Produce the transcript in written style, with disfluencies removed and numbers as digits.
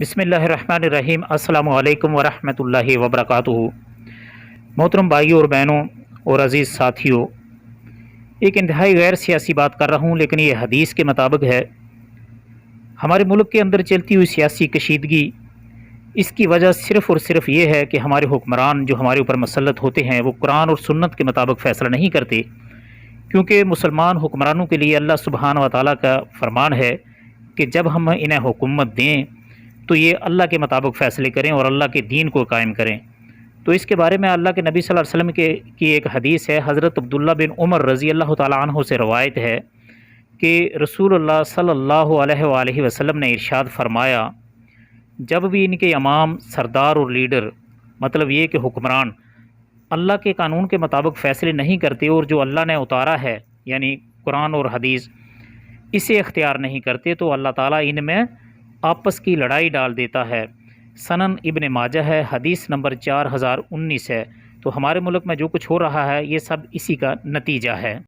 بسم اللہ الرحمن الرحیم۔ السلام علیکم ورحمۃ اللہ وبرکاتہ۔ محترم بھائیوں اور بہنوں اور عزیز ساتھیوں، ایک انتہائی غیر سیاسی بات کر رہا ہوں، لیکن یہ حدیث کے مطابق ہے۔ ہمارے ملک کے اندر چلتی ہوئی سیاسی کشیدگی، اس کی وجہ صرف اور صرف یہ ہے کہ ہمارے حکمران جو ہمارے اوپر مسلط ہوتے ہیں وہ قرآن اور سنت کے مطابق فیصلہ نہیں کرتے، کیونکہ مسلمان حکمرانوں کے لیے اللہ سبحانہ و تعالیٰ کا فرمان ہے کہ جب ہم انہیں حکومت دیں تو یہ اللہ کے مطابق فیصلے کریں اور اللہ کے دین کو قائم کریں۔ تو اس کے بارے میں اللہ کے نبی صلی اللہ علیہ وسلم کی ایک حدیث ہے۔ حضرت عبداللہ بن عمر رضی اللہ تعالیٰ عنہ سے روایت ہے کہ رسول اللہ صلی اللہ علیہ وآلہ وسلم نے ارشاد فرمایا، جب بھی ان کے امام، سردار اور لیڈر، مطلب یہ کہ حکمران، اللہ کے قانون کے مطابق فیصلے نہیں کرتے اور جو اللہ نے اتارا ہے یعنی قرآن اور حدیث اسے اختیار نہیں کرتے، تو اللہ تعالیٰ ان میں آپس کی لڑائی ڈال دیتا ہے۔ سنن ابن ماجہ ہے، حدیث نمبر 4019 ہے۔ تو ہمارے ملک میں جو کچھ ہو رہا ہے یہ سب اسی کا نتیجہ ہے۔